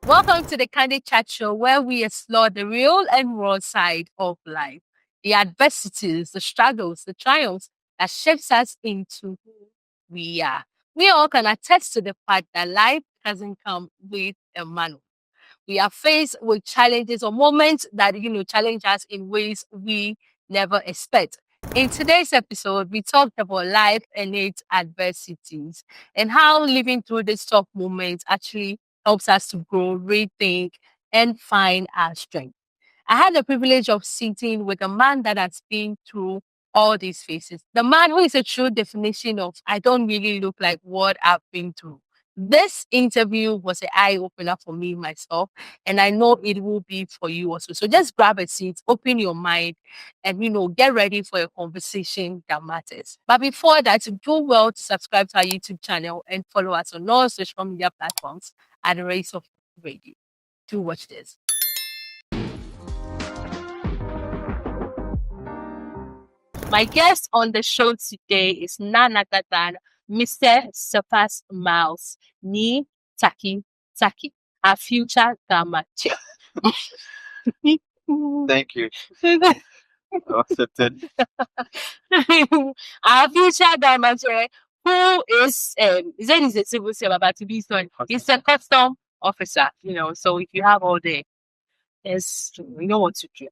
Welcome to the Candid Chat Show, where we explore the real and raw side of life, the adversities, the struggles, the triumphs that shapes us into who we are. We all can attest to the fact that life doesn't come with a manual. We are faced with challenges or moments that challenge us in ways we never expect. In today's episode, we talked about life and its adversities and how living through these tough moments actually helps us to grow, rethink, and find our strength. I had the privilege of sitting with a man that has been through all these phases. The man who is a true definition of I don't really look like what I've been through. This interview was an eye opener for me myself, and I know it will be for you also. So just grab a seat, open your mind, and get ready for a conversation that matters. But before that, do well to subscribe to our YouTube channel and follow us on all social media platforms at the Race of Radio. Do watch this. My guest on the show today is none other than Mr. Surpass Miles, ni Taki, our future Gamma chick. Thank you. Accepted. Our future Gamma chick, who is he's a civil servant, but to be so, he's a custom officer, so if you have all day. Yes, we know what to do.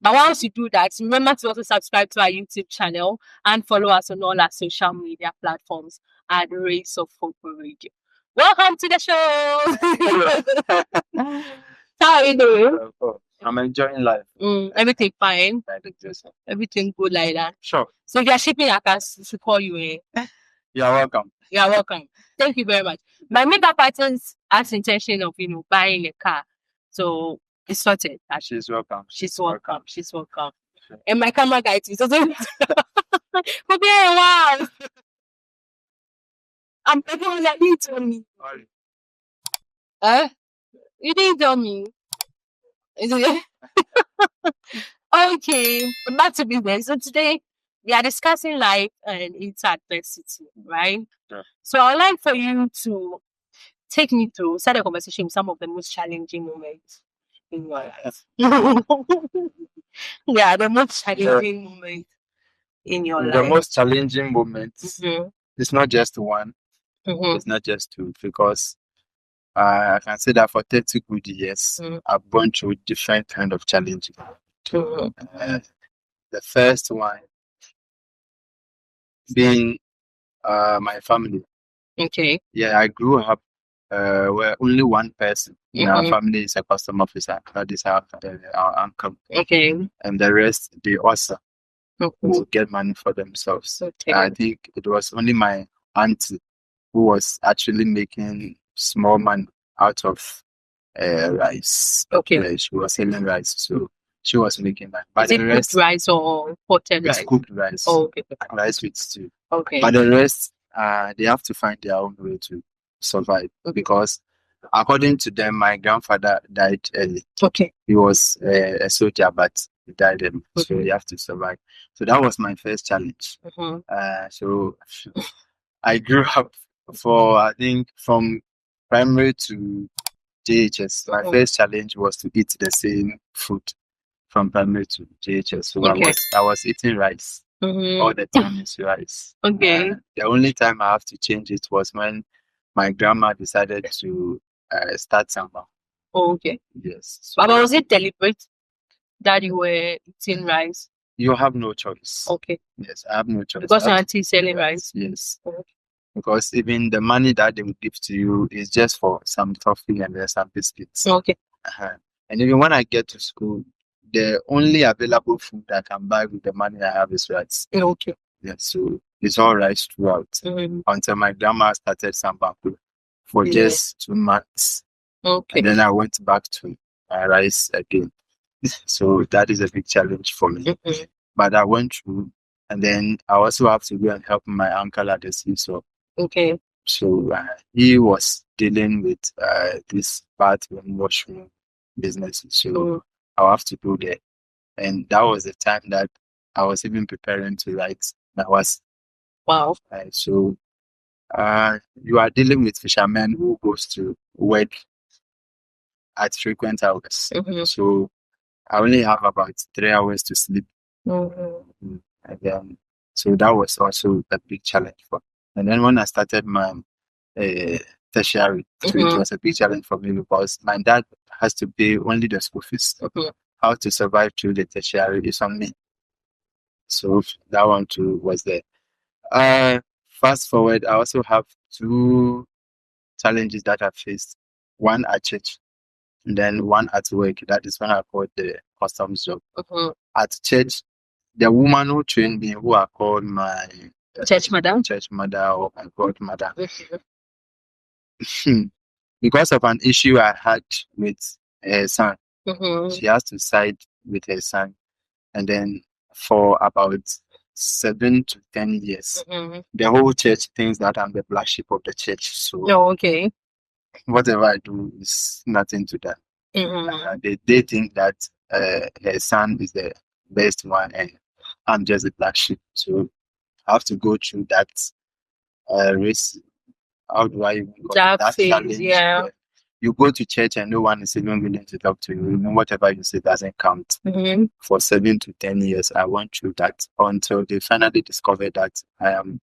But once you do that, remember to also subscribe to our YouTube channel and follow us on all our social media platforms at the Race of Hope Radio. Welcome to the show. How are you doing? I'm enjoying life. Everything fine. Everything good like that. Sure. So if you're shipping, I can support you. You're welcome. You're welcome. Thank you very much. My makeup artist has intention of buying a car. So it's sorted. She's welcome. She's welcome. She's welcome. Sure. And my camera guy too. So wow. I'm talking like you told me. You didn't tell me. Okay, back to business. So today we are discussing life and its adversity, right? Sure. So I'd like for you to take me through, start a conversation with some of the most challenging moments in your life. Yeah, the most challenging moment in your life. The most challenging moments. It's not just one. It's not just two, because I can say that for 30 good years, I've gone through different kind of challenges. The first one being my family. Okay. Yeah, I grew up where only one person in our family is a custom officer. That is our uncle. Okay. And the rest, they also will get money for themselves. Okay. I think it was only my auntie who was actually making small money out of rice. Okay. She was selling rice, so she was making money. But the rest, cooked rice or potted rice? It's cooked rice. Oh, okay. Rice with stew. Okay. But the rest, they have to find their own way to survive, because according to them, my grandfather died early. Okay. He was a soldier, but he died early, so you have to survive. So that was my first challenge. So I grew up for, I think, from primary to JHS. My first challenge was to eat the same food from primary to JHS. So I was eating rice. All the time is rice. Okay. The only time I have to change it was when my grandma decided to start samba. Oh, okay. Yes. So, but was it deliberate that you were eating rice? You have no choice. Okay. Yes, I have no choice. Because your auntie is selling rice? Yes. Okay. Because even the money that they will give to you is just for some toffee and some biscuits. Okay. And even when I get to school, the only available food I can buy with the money I have is rice. Okay. Yeah, so it's all rice throughout until my grandma started sambapur for just 2 months. Okay. And then I went back to rice again. So that is a big challenge for me. But I went through, and then I also have to go and help my uncle at the seesaw. Okay. So he was dealing with this bathroom, washroom business. So I'll have to go there. And that was the time that I was even preparing to write. That was wow. So you are dealing with fishermen who goes to work at frequent hours. So I only have about 3 hours to sleep. And then, so that was also a big challenge for me. And then when I started my tertiary, so it was a big challenge for me because my dad has to pay only the school fees. How to survive through the tertiary is on me. So that one too was there. Fast forward, I also have 2 challenges that I faced. One at church, and then one at work. That is when I got the customs job. At church, the woman who trained me, who I called my Church madam. or my godmother, because of an issue I had with her son, she has to side with her son. And then for about 7 to 10 years, the whole church thinks that I'm the black sheep of the church. So whatever I do is nothing to them. They think that her son is the best one and I'm just a black sheep. So I have to go through that race. How do I even call it? That challenge? Yeah. You go to church and no one is even willing to talk to you. Even whatever you say doesn't count. For 7 to 10 years, I went through that until they finally discovered that I'm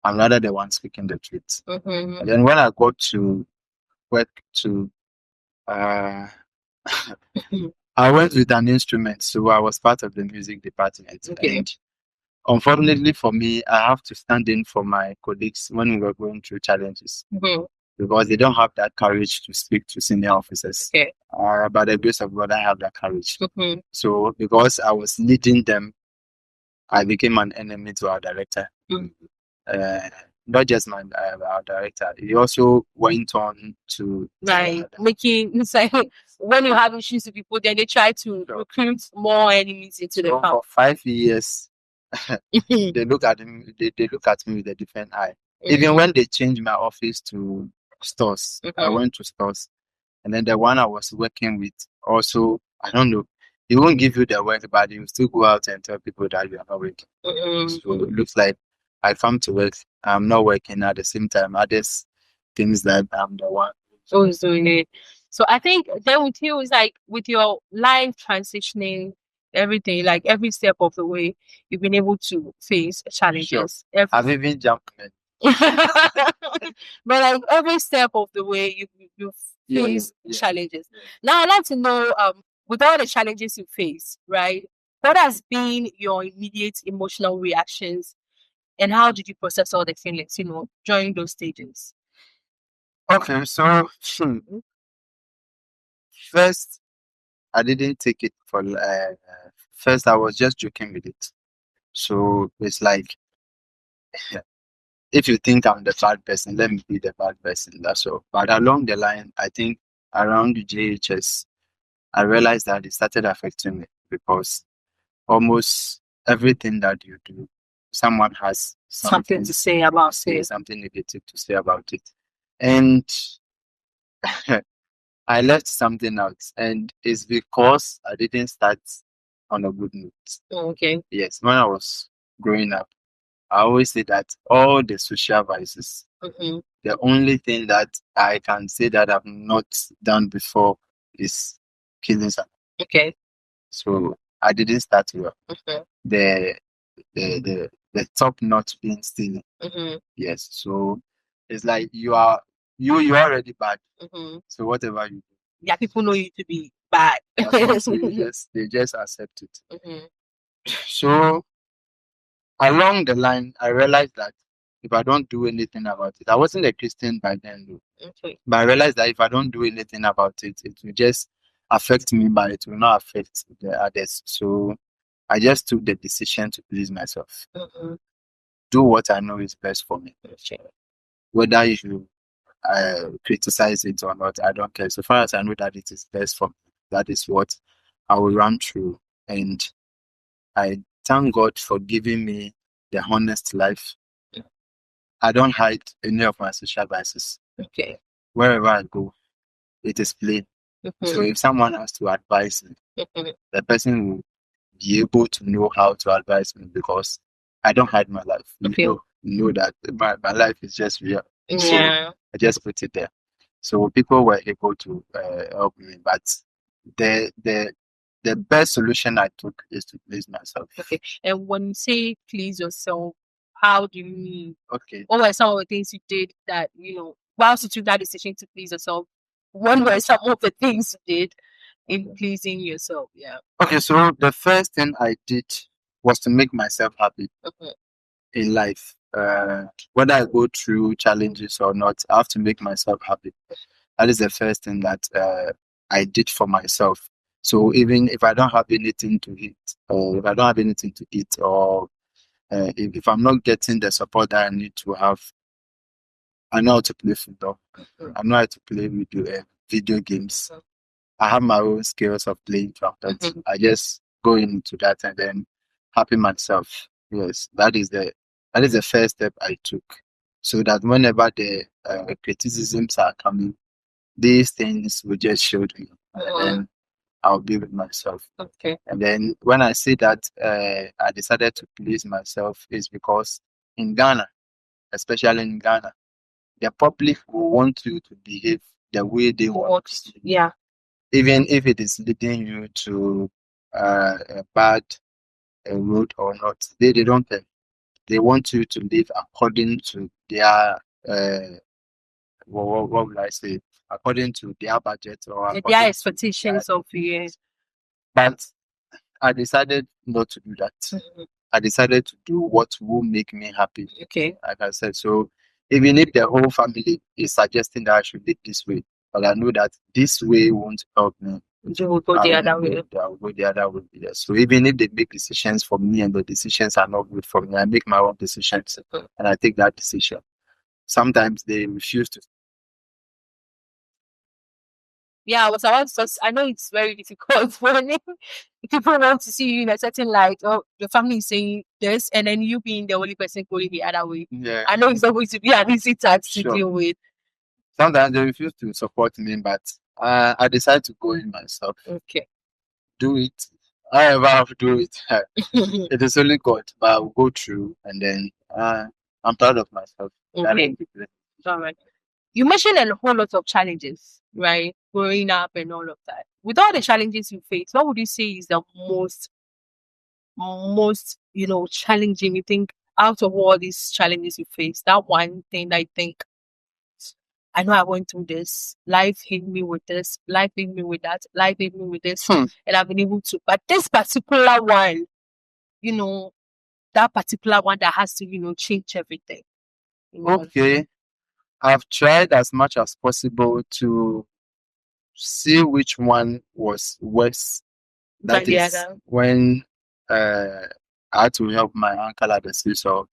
rather the one speaking the truth. And then when I got to work to, I went with an instrument, so I was part of the music department. And unfortunately for me, I have to stand in for my colleagues when we were going through challenges because they don't have that courage to speak to senior officers. By the grace of God, I have that courage. So because I was leading them, I became an enemy to our director. Not just our director, he also went on to making when you have issues with people, then they try to recruit more enemies into the camp. For 5 years, they look at him. They look at me with a different eye. Even when they changed my office to stores, I went to stores, and then the one I was working with also, I don't know. He won't give you the work, but you still go out and tell people that you are not working. So it looks like I come to work, I'm not working at the same time. Others things that I'm the one who's doing it. So I think then with you is like with your life transitioning, everything, like every step of the way, you've been able to face challenges. I've even jumped in. But like every step of the way, you face challenges. Now I'd like to know, with all the challenges you face, right? What has been your immediate emotional reactions, and how did you process all the feelings, during those stages? Okay, so first, I didn't take it for. First, I was just joking with it. So it's like, if you think I'm the bad person, let me be the bad person. That's all. But along the line, I think around the JHS, I realized that it started affecting me because almost everything that you do, someone has something to say about it, something negative to say about it. And I left something out, and it's because I didn't start on a good note. Okay. Yes, when I was growing up, I always say that all the social vices, the only thing that I can say that I've not done before is killing someone. Okay. So I didn't start well. The top not being stealing. Yes. So it's like you're already bad. So whatever you do. Yeah, people know you to be bad. They just accept it. So along the line, I realized that if I don't do anything about it, I wasn't a Christian by then, though. But I realized that if I don't do anything about it, it will just affect me, but it will not affect the others. So I just took the decision to please myself. Do what I know is best for me. Whether you criticize it or not, I don't care. So far as I know that it is best for me, that is what I will run through. And I thank God for giving me the honest life. I don't hide any of my social vices. Okay. Wherever I go, it is plain. So if someone has to advise me, the person will be able to know how to advise me because I don't hide my life. You know that my life is just real. So I just put it there. So people were able to help me, but the the the best solution I took is to please myself. Okay. And when you say please yourself, how do you mean? Okay. What were some of the things you did that, whilst you took that decision to please yourself, what were some of the things you did in pleasing yourself? Yeah. Okay, so the first thing I did was to make myself happy in life. Whether I go through challenges or not, I have to make myself happy. That is the first thing that I did for myself. So even if I don't have anything to eat, or if I don't have anything to eat, or if I'm not getting the support that I need to have, I know how to play football. I know how to play video games. I have my own skills of playing trumpet. I just go into that and then happy myself. Yes, that is the first step I took, so that whenever the criticisms are coming, these things will just show me, and then I'll be with myself. Okay. And then when I say that I decided to please myself, is because in Ghana, especially in Ghana, the public will want you to behave the way they want. Yeah. Even if it is leading you to a bad road or not, they don't care. They want you to live according to their what would I say? According to their budget or Their according expectations of you. But I decided not to do that. I decided to do what will make me happy. Okay. Like I said, so even if the whole family is suggesting that I should live this way, but I know that this way won't help me. You will go the other way. I will go the other way. Yes. So even if they make decisions for me and the decisions are not good for me, I make my own decisions and I take that decision. Sometimes they refuse to. Yeah, I was about to say, I know it's very difficult when people want to see you in a certain light, or your family is saying this, and then you being the only person going the other way. Yeah. I know it's not going to be an easy task to deal with. Sometimes they refuse to support me, but I decide to go in myself. Okay. Do it. However, I have to do it. It is only God, but I will go through, and then I'm proud of myself. Okay. All right. You mentioned a whole lot of challenges, right? Growing up and all of that. With all the challenges you face, what would you say is the most, challenging? You think out of all these challenges you face, that one thing that I think, I know I went through this. Life hit me with this. Life hit me with that. Life hit me with this. And I've been able to. But this particular one, that particular one that has to, change everything. Okay. I've tried as much as possible to see which one was worse. That is when I had to help my uncle at the seesaw.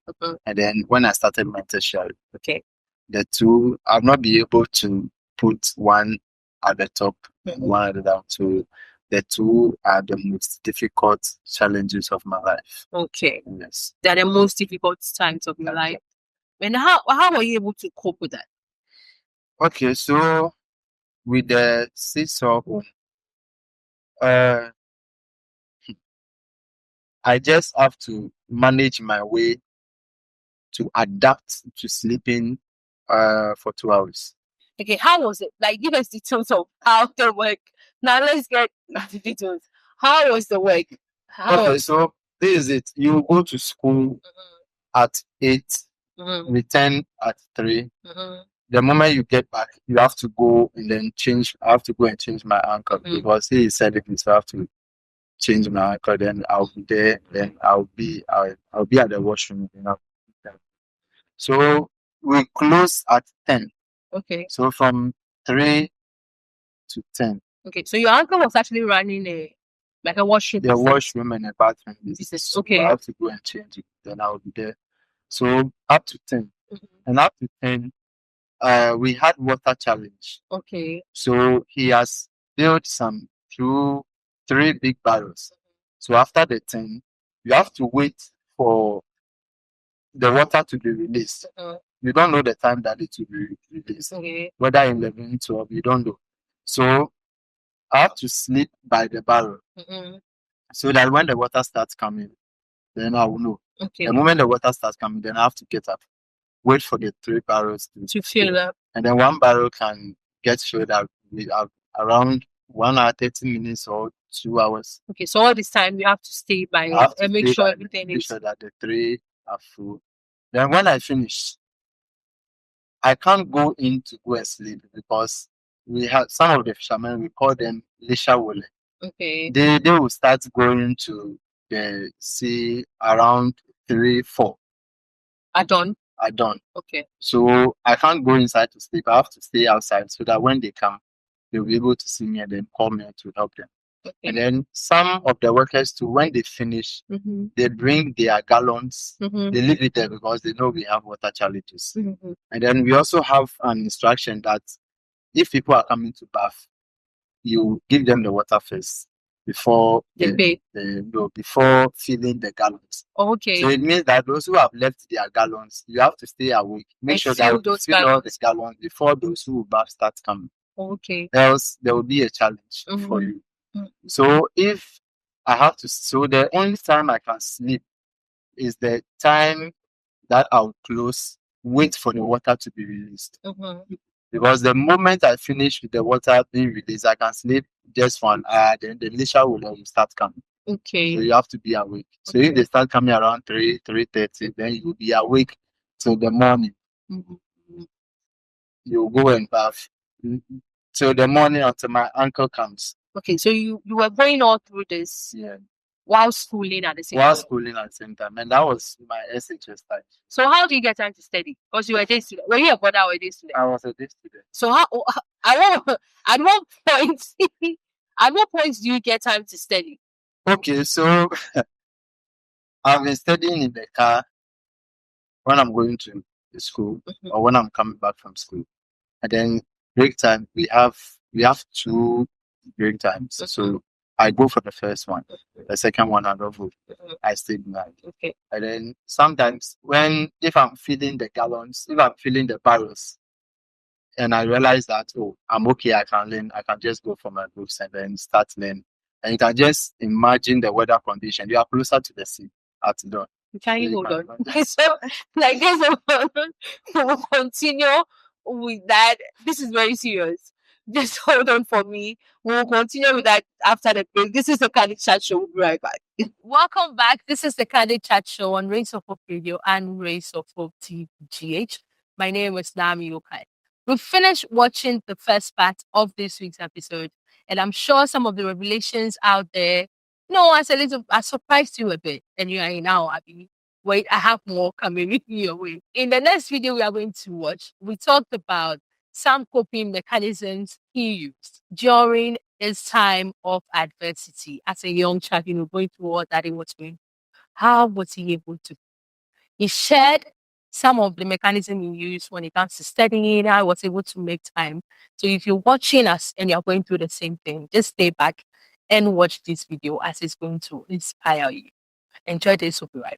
And then when I started my tertiary. Okay. The two, I've not been able to put one at the top and one at the down. So the two are the most difficult challenges of my life. Okay. Yes. They're the most difficult times of your life. And how were you able to cope with that? Okay, so with the seesaw, I just have to manage my way to adapt to sleeping for 2 hours. Okay, how was it? Like, give us details of how the work. Now let's get the details. How was the work? So this is it. You go to school at 8, return at 3. The moment you get back, you have to go and then change. I have to go and change my ankle because he said it. So I have to change my ankle. Then I'll be there. Then I'll be at the washroom. So we close at 10. Okay. So from 3 to 10. Okay. So your uncle was actually running like a washroom. The washroom and a bathroom business. Okay. So I have to go and change it. Then I'll be there. So up to 10. And up to 10, we had water challenge. Okay. So he has built 3 big barrels. So after the 10, you have to wait for the water to be released. You don't know the time that it will be released. Okay. Whether 11, 12, you don't know. So I have to sleep by the barrel. So that when the water starts coming, then I will know. Okay. The moment the water starts coming, then I have to get up, wait for the 3 barrels to fill up. And then 1 barrel can get filled up around 1 hour 30 minutes or 2 hours. Okay, so all this time you have to stay by I have it to and make stay sure by everything make is sure that the tray are full. Then when I finish, I can't go in to go and sleep because we have some of the fishermen, we call them leisure wole. okay. They will start going to the sea around 3, 4 At dawn. at dawn. Okay. So I can't go inside to sleep. I have to stay outside so that when they come, they'll be able to see me and then call me to help them. Okay. And then some of the workers too, when they finish, they bring their gallons. They leave it there because they know we have water challenges. And then we also have an instruction that if people are coming to bath, you give them the water first before before filling the gallons. Okay. So it means that those who have left their gallons, you have to stay awake. Make And sure fill that you those fill all the gallons before those who will bath start coming. Okay. Else there will be a challenge for you. So if I have to, so the only time I can sleep is the time that I'll close, wait for the water to be released. Because the moment I finish with the water being released, I can sleep just for an hour, then the leisure will start coming. Okay. So you have to be awake. So if they start coming around 3, 3:30, then you will be awake till the morning. You go and bath till the morning until my uncle comes. Okay, so you were going all through this while schooling at the same time. While schooling at the same time, and that was my SHS time. So how do you get time to study? Because you were a day student. Were you a brother or a day student? I was a day student. So how at what point at what point do you get time to study? Okay, so I've been studying in the car when I'm going to the school or when I'm coming back from school. And then break time, we have 2 break times. So I go for the first one. The second one I don't go. I stay behind. Okay. And then sometimes if I'm filling the gallons, if I'm filling the barrels, and I realize that I'm okay, I can learn, I can just go for my books and then start learning. And you can just imagine the weather condition. You are closer to the sea at dawn. Can you hold on? So, like this, we'll continue with that. This is very serious. Just hold on for me. We'll continue with that after the break. This is the Candid Chat Show. We'll be right back. Welcome back. This is the Candid Chat Show on Race of Hope Radio and Race of Hope TGH. My name is Nami Yokai. We finished watching the first part of this week's episode, and I'm sure some of the revelations out there, I surprised you a bit, and you are now happy. Wait, I have more coming your way. In the next video we are going to watch, we talked about some coping mechanisms he used during his time of adversity as a young child, going through all that he was doing. How was he able to? He shared some of the mechanism he used when it comes to studying. I was able to make time. So if you're watching us and you're going through the same thing, just stay back and watch this video as it's going to inspire you. Enjoy this. We'll be right back.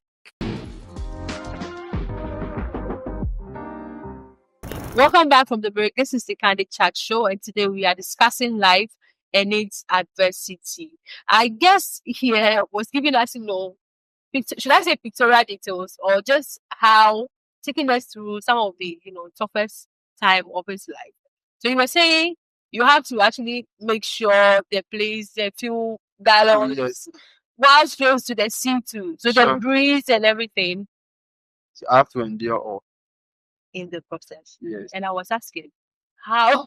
Welcome back from the break. This is the Candid Chat Show, and today we are discussing life and its adversity. I guess here was giving us, should I say pictorial details, or just how taking us through some of the, toughest time of his life. So you were saying you have to actually make sure the place, the few gallons, whilst close to the sea too. So the breeze and everything. So I have to endure all in the process. Yes. And I was asking, how?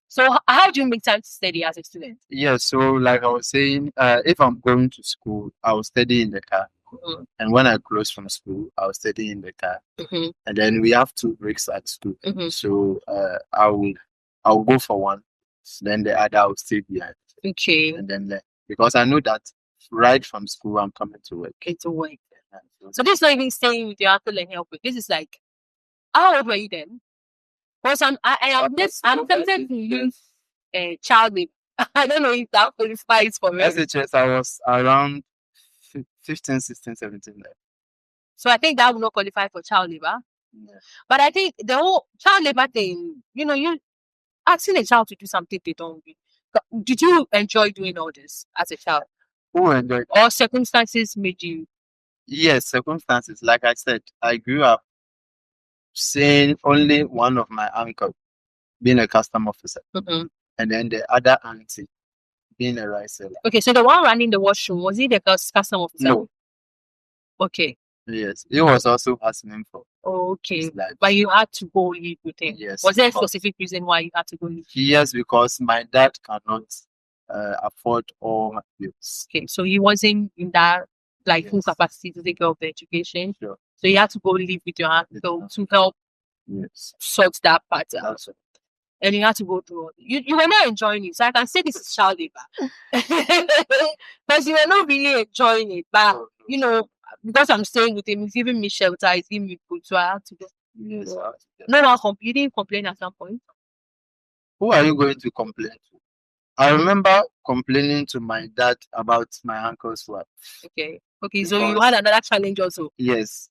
So how do you make time to study as a student? Yeah, so like I was saying, if I'm going to school, I will study in the car. And when I close from school, I'll study in the car. And then we have 2 breaks at school. So I'll go for one, then the other I'll stay behind. Okay. And then learn. Because I know that right from school I'm coming to work. Okay, to work. So this is not even staying with your uncle and help with. This is like, how old were you then? Because I'm tempted to use child labor. I don't know if that qualifies for me. SHS, I was around 15, 16, 17 there. So I think that would not qualify for child labor. Yeah. But I think the whole child labor thing, you asking a child to do something they don't do. Did you enjoy doing all this as a child? Who enjoyed? Or circumstances made you? Yes, circumstances. Like I said, I grew up seeing only one of my uncle being a custom officer, and then the other auntie being a rice seller. Okay, so the one running the washroom, was he the custom officer? No. Okay. Yes, he was also asking for. Okay, but you had to go live with him. Yes. Was there a specific reason why you had to go live? Yes, because my dad cannot afford all my bills. Okay, so he wasn't in that full capacity to take care of the education. Sure. So you had to go live with your uncle to help sort that part out. And you had to go through all. You were not enjoying it. So I can say this is child labor. Because you were not really enjoying it. But, because I'm staying with him, he's giving me shelter, he's giving me food, so I have to go. Yes. You didn't complain at some point? Who are you going to complain to? I remember complaining to my dad about my uncle's wife. Okay, so you had another challenge also? Yes.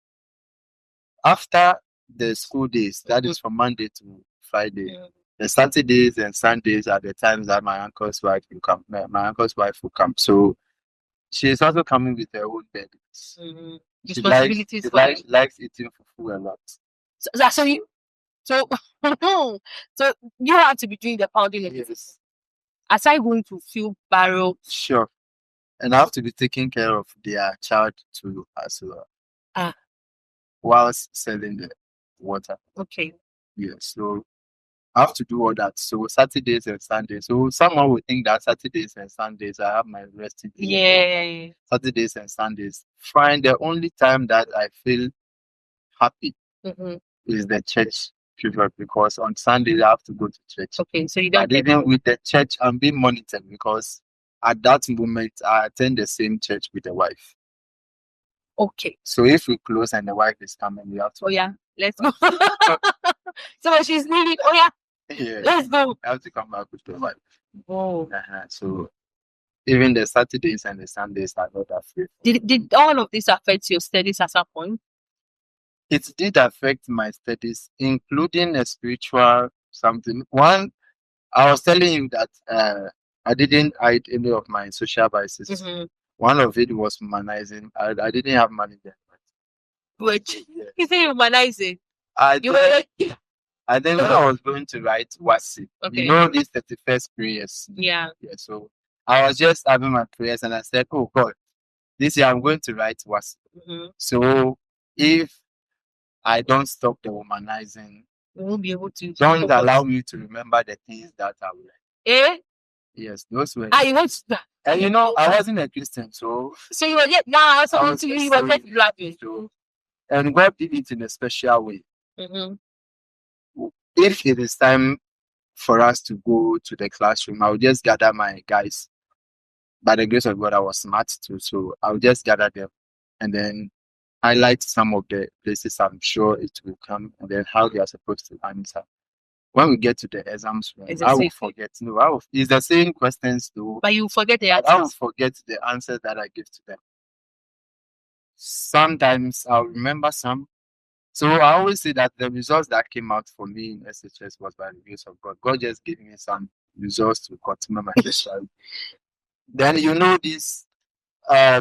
After the school days, that is from Monday to Friday, the Saturdays and Sundays are the times that my uncle's wife will come. My uncle's wife will come. So she is also coming with her own babies. She likes eating fufu a lot. So you have to be doing the pounding. Yes. Aside going to fill barrel. Sure. And I have to be taking care of their child too as well. Whilst selling the water. Okay. Yes. So I have to do all that. So Saturdays and Sundays. So someone would think that Saturdays and Sundays I have my resting day. Yeah. Saturdays and Sundays. Fine. The only time that I feel happy is the church period, because on Sundays I have to go to church. Okay, so you don't. But even with the church, I'm being monitored because at that moment I attend the same church with the wife. Okay. So if we close and the wife is coming, we have to. Oh yeah, let's go. So she's leaving. Oh yeah, let's go. I have to come back with the wife. Oh. So even the Saturdays and the Sundays are not that free. Did all of this affect your studies at some point? It did affect my studies, including a spiritual something. One, I was telling you that I didn't hide any of my social vices. One of it was humanizing. I didn't have money then. Which you say humanizing? I think when I was going to write wasi, these 31st prayers. Yeah. So I was just having my prayers and I said, oh God, this year I'm going to write wasi. So if I don't stop the womanizing, you won't be able to. Don't allow me to remember the things that I will like. Yes, those were. You want to. And I wasn't a Christian, so. So you were just you were just laughing. So, and God did it in a special way. If it is time for us to go to the classroom, I will just gather my guys. By the grace of God, I was smart too, so I'll just gather them and then highlight some of the places I'm sure it will come, and then how they are supposed to answer. When we get to the exams, I will forget. No, it's the same questions though. But you forget the answers. I will forget the answers that I give to them. Sometimes I'll remember some. So I always say that the results that came out for me in SHS was by the grace of God. God just gave me some results to continue my study. Then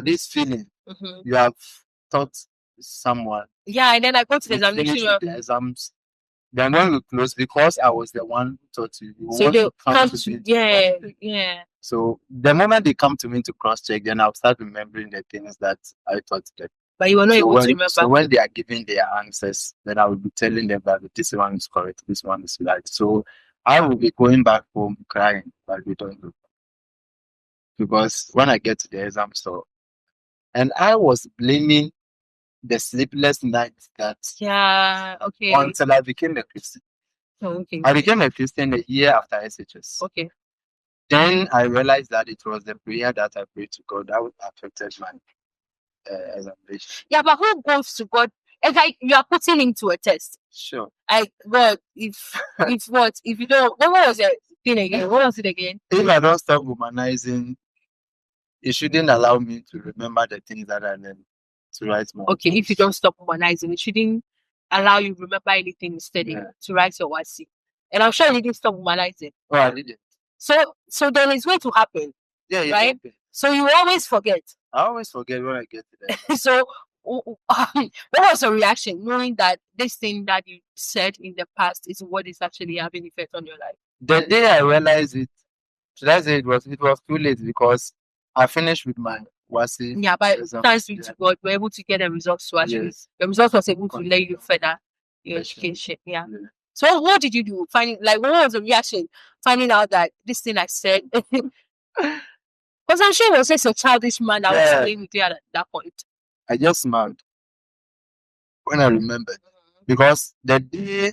this feeling you have taught someone. Yeah, and then I go to the exams. Then when we close, because I was the one who taught you. So they come to me. Yeah. So the moment they come to me to cross-check, then I'll start remembering the things that I taught them. But you were not able to remember. So when they are giving their answers, then I will be telling them that this one is correct, this one is right. So I will be going back home crying, but we don't do. Because when I get to the exam store, and I was blaming the sleepless nights that until I became a Christian. I became a Christian a year after SHS. Okay. Then I realized that it was the prayer that I prayed to God that affected my examination. Yeah, but who goes to God? It's like you are putting him to a test. Sure. God, if you don't, what was the thing again? What was it again? If I don't stop humanizing, it shouldn't allow me to remember the things that I learned to write my. Okay, if you don't stop humanizing, it shouldn't allow you to remember anything you studied to write your WASI. And I'm sure you didn't stop humanizing. Oh, I didn't. So then it's going to happen. Yeah, right? So you always forget. I always forget when I get to that. So what was your reaction knowing that this thing that you said in the past is what is actually having effect on your life? The day I realized it, should I say it was too late because I finished with my WASI. Yeah, but exam. thanks be Yeah. to God, we're able to get the results to actually. Yes. The results was able to lay you further your education. Yeah. So what did you do? Finding what was the reaction finding out that this thing I said? Because I'm sure it was just a childish man that was playing with you at that point. I just smiled when I remembered because the day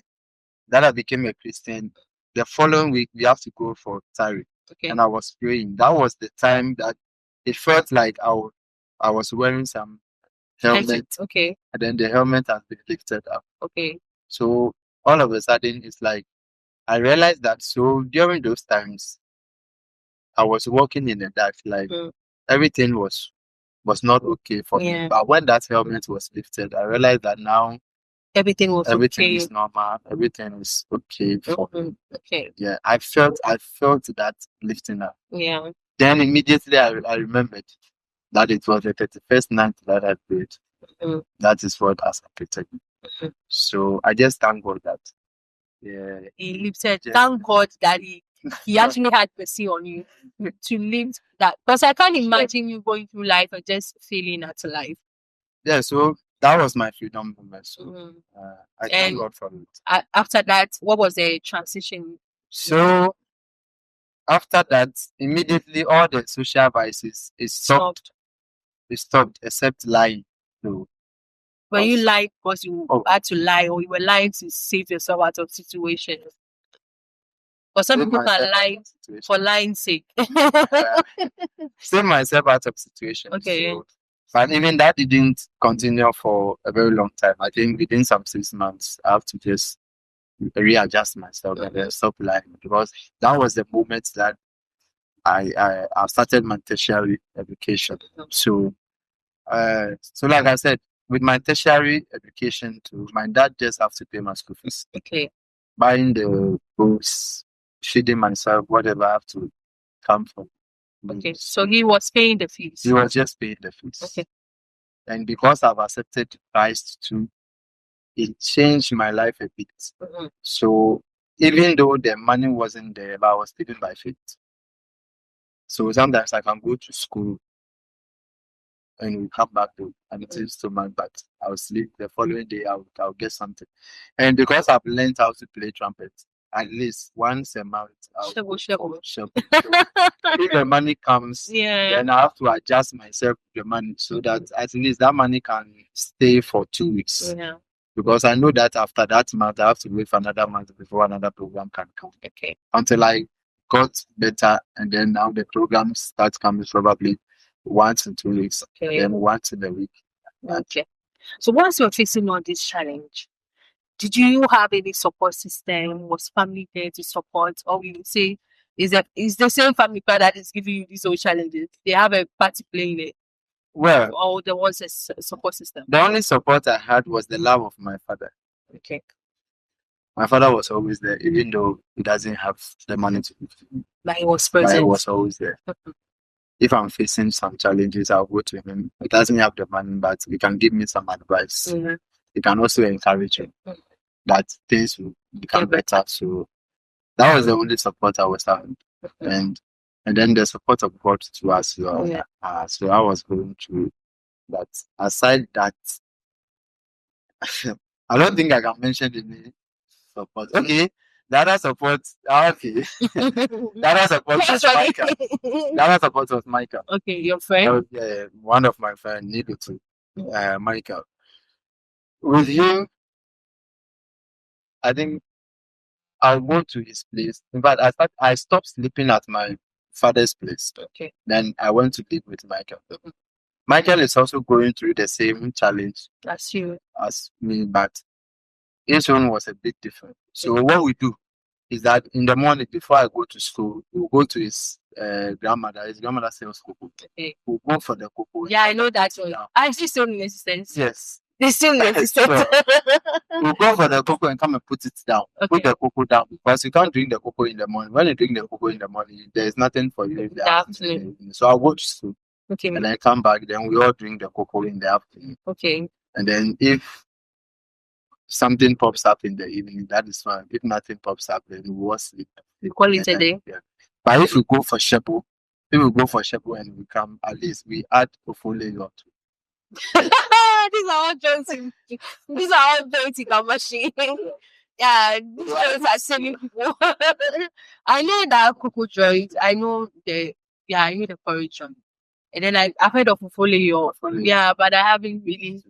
that I became a Christian, the following week we have to go for Tari. Okay. And I was praying. That was the time that it felt like I was wearing some helmet. Okay. And then the helmet has been lifted up. Okay. So all of a sudden it's like I realized that so during those times I was walking in the dark, like everything was not okay for me. But when that helmet was lifted, I realized that now everything okay. is normal, everything is okay for me. Okay. Yeah, I felt that lifting up. Yeah. Then immediately I remembered that it was the 31st night that I prayed. That is what has affected me. So I just thank God that he lifted. Thank God that he actually had mercy on you to lift that. Because I can't imagine you going through life and just feeling at life. Yeah, so that was my freedom moment. So I thank God for it. After that, what was the transition? So after that, immediately all the social vices is stopped. It stopped except lying. So were you lying because you had to lie, or you were lying to save yourself out of situations? Because some people can lie for lying's sake. Save myself out of situations. Okay. So, but even that didn't continue for a very long time. I think within some 6 months, I have to just readjust myself and then stop lying, because that was the moment that I started my tertiary education. So, so like I said, with my tertiary education too, my dad just have to pay my school fees. Okay. Buying the books, feeding myself, whatever I have to come from. Okay, so he was paying the fees. He was just paying the fees. Okay. And because I've accepted Christ too, it changed my life a bit. So even though the money wasn't there, but I was living by faith. So sometimes I can go to school and we come back to an empty stomach, but I'll sleep. The following day I'll get something. And because I've learned how to play trumpet, at least once a month I'll Shovel. if the money comes, then I have to adjust myself to the money so that at least that money can stay for 2 weeks. Yeah. Because I know that after that month I have to wait for another month before another program can come. Okay. Until I got better, and then now the program starts coming probably once in 2 weeks, then once in a week. Okay. So once you're facing on this challenge, did you have any support system? Was family there to support, or we would say is the same family part that is giving you these old challenges? They have a part to play in it. Well, or there was a support system. The only support I had was the love of my father. Okay. My father was always there, even though he doesn't have the money to give me. But he was present. But he was always there. If I'm facing some challenges, I'll go to him. He doesn't have the money, but he can give me some advice. He can also encourage me that things will become better. So that was the only support I was having. And then the support of God to us. So I was going through that. Aside that, I don't think I can mention any support. Okay. The other support, okay. The other support was Micah. The other support was Micah. Okay, your friend? One of my friends needed to, Micah. With him, I think I'll go to his place. In fact, I stopped sleeping at my father's place. Okay. Then I went to live with Michael. Michael is also going through the same challenge as me, but his one was a bit different. So what we do is that in the morning before I go to school, we'll go to his grandmother. His grandmother sells cocoa. Okay. We'll go for the cocoa. Yeah, I know that one. I still still in existence. Yes. They still in existence. We'll go for the cocoa and come and put it down. Okay. Put the cocoa down, because you can't drink the cocoa in the morning. When you drink the cocoa in the morning, there's nothing for you in the afternoon. So I'll go to school. Okay. And I come back, then we all drink the cocoa in the afternoon. Okay. And then if something pops up in the evening, that is fine. If nothing pops up, then we will sleep. You call it a day. Yeah. But if we go for shepo, and we come, at least we add ofole or two. These are all jokes. These are all jokes in our machine. Yeah, these jokes are silly people. I know that cocoa joint. I know the porridge joint. And then I've heard of folio. Yeah, but I haven't really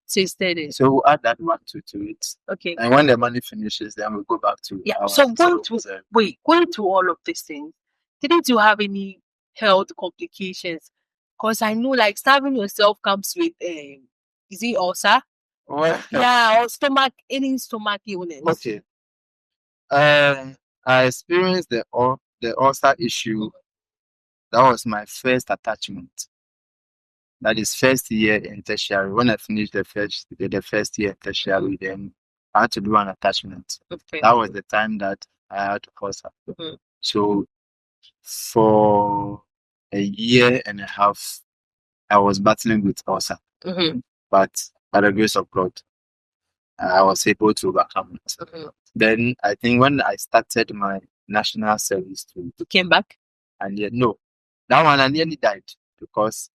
tasted it. So we'll add that one to it. Okay. And when the money finishes, then we'll go back to So going to all of these things, didn't you have any health complications? Because I know like starving yourself comes with is it ulcer? Well, yeah, or stomach illness. Okay. I experienced the ulcer issue. That was my first attachment. That is first year in tertiary. When I finished the first year in tertiary, then I had to do an attachment. Okay. That was the time that I had ulcer. Mm-hmm. So for a year and a half, I was battling with ulcer. Mm-hmm. But by the grace of God, I was able to overcome it. Mm-hmm. Then I think when I started my national service, you came back? And yet, no, that one I nearly died because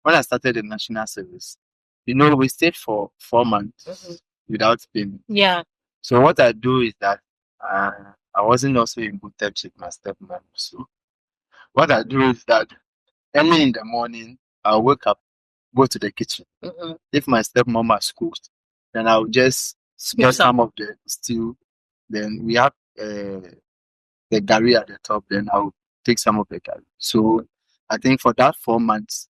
when I started the national service, we stayed for 4 months without payment. Yeah. So what I do is that I wasn't also in good terms with my stepmom. So what I do is that early in the morning, I'll wake up, go to the kitchen. Mm-hmm. If my stepmom has cooked, then I'll just get some of the stew. Then we have the gari at the top. Then I'll take some of the gari. So I think for that 4 months,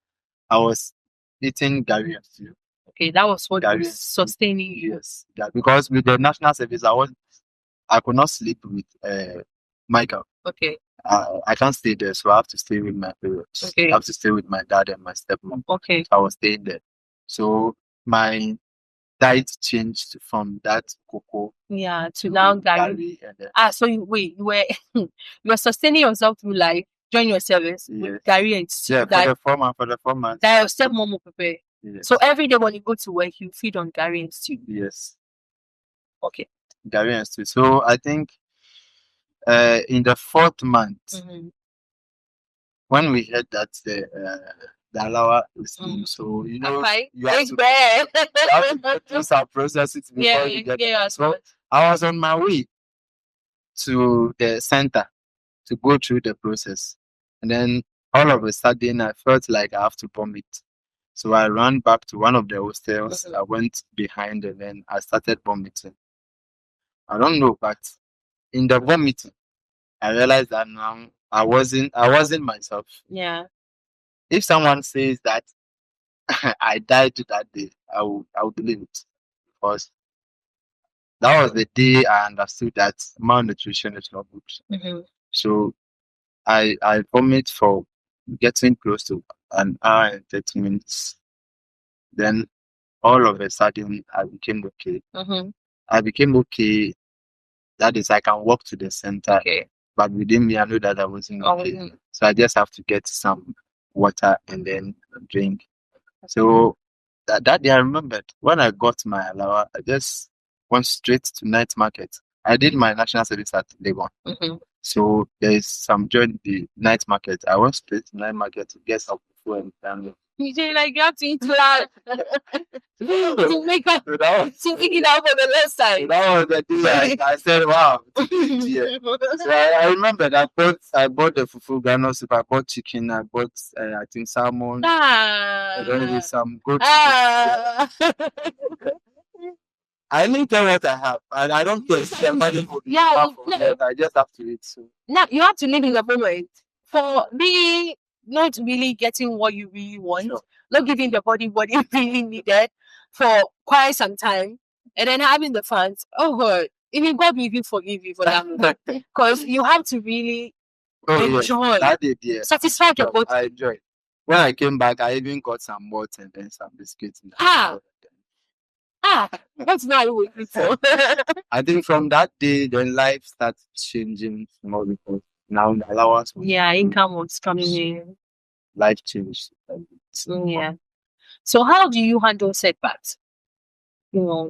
I was eating gari and stew. Okay, that was what was sustaining you. Yes, yeah, because with the national service, I could not sleep with Michael. Okay. I can't stay there, so I have to stay with my parents. Okay. I have to stay with my dad and my stepmom. Okay. So I was staying there. So my diet changed from that cocoa. Yeah, to now gari. So you were you were sustaining yourself through life during your service with gari and stew. Yeah, for the 4 months. That your stepmom will prepare. Yes. So every day when you go to work, you feed on gari and stew. Yes. Okay. Gari and stew. So I think in the 4th month, when we heard that the alawa is new, so you have to do some processes before you get it. So I was on my way to the center to go through the process, and then all of a sudden I felt like I have to vomit. So I ran back to one of the hostels. I went behind and then I started vomiting. I don't know, but in the vomiting, I realized that now I wasn't myself. Yeah. If someone says that I died that day, I would believe it, because that was the day I understood that malnutrition is not good. Mm-hmm. So I vomit for getting close to an hour and 30 minutes. Then all of a sudden I became okay. Mm-hmm. I became okay. That is, I can walk to the center. Okay. But within me, I know that I wasn't okay. So I just have to get some water and then drink. So that day I remembered when I got my alawa, I just went straight to night market. I did my national service at Legon. Mm-hmm. So there is some joint the night market. I went straight to night market to get some food and family. You have to eat loud to make up to pick it out on the left side. That was the day I said, wow. Yeah. So I remember that I bought the fufu Ghana soup, I bought chicken, I bought I think salmon, and then with some goat. I didn't tell what I have, and I don't care. I just have to eat. So now you have to live in the moment. For me, not really getting what you really want, not giving the body what it really needed for quite some time, and then having the fans. Oh God, even God will even forgive you for that, because you have to really enjoy. That did, yeah. Satisfy your body. I enjoyed. When I came back, I even got some water and then some biscuits. That's not what we for. I think from that day, then life starts changing more because now the allowance. Income was coming in. life changed. Yeah. So how do you handle setbacks?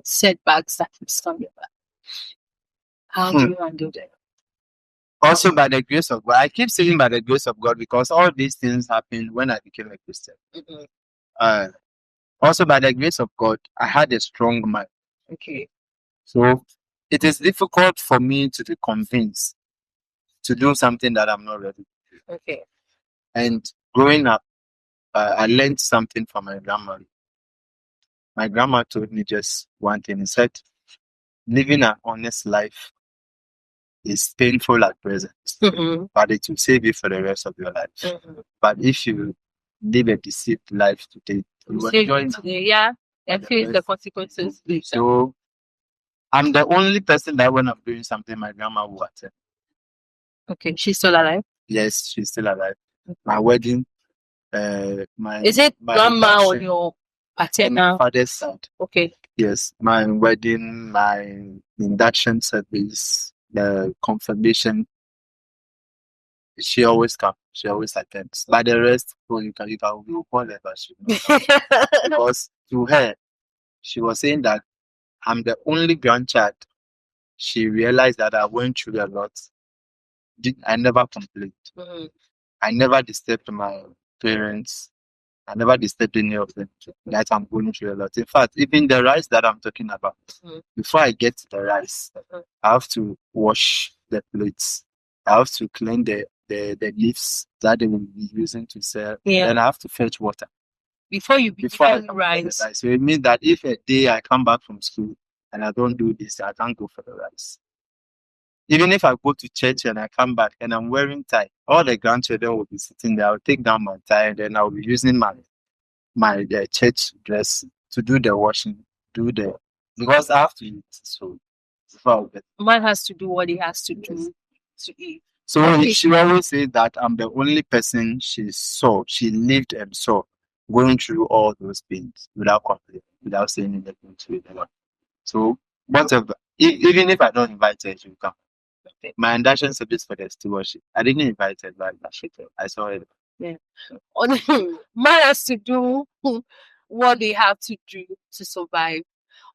Setbacks that keep coming back. How do you handle them? Also by the grace of God. I keep saying by the grace of God because all these things happened when I became a Christian. Also by the grace of God, I had a strong mind. Okay. So it is difficult for me to be convinced to do something that I'm not ready to do. Okay. And growing up, I learned something from my grandma. My grandma told me just one thing. He said, living an honest life is painful at present, but it will save you for the rest of your life. But if you live a deceived life today, you will enjoy today, yeah, and face the consequences later. So I'm the only person that when I'm doing something, my grandma will attend. Okay, she's still alive? Yes, she's still alive. My wedding, my is it my grandma or your paternal father's side? Okay. Yes, my wedding, my induction service, the confirmation. She always comes. She always attends. But the rest, well, you can do whatever she knows. Because to her, she was saying that I'm the only grandchild. She realized that I went through a lot. I never complained. I never disturbed my parents. I never disturbed any of them. That I'm going through a lot. In fact, even the rice that I'm talking about, before I get to the rice, I have to wash the plates. I have to clean the leaves that they will be using to sell. Yeah. Then I have to fetch water Before you before I begin come for the rice. rice. So it means that if a day I come back from school and I don't do this, I can't go for the rice. Even if I go to church and I come back and I'm wearing tie, all the grandchildren will be sitting there. I'll take down my tie and then I'll be using my church dress to do the washing, because I have to eat. So Man has to do what he has to do to eat. So she always says that I'm the only person she lived and saw going through all those things without complaining, without saying anything to anyone. So whatever, even if I don't invite her, she will come. My induction service for the stewardship, I didn't invite her, but I saw it. Yeah. Man has to do what they have to do to survive.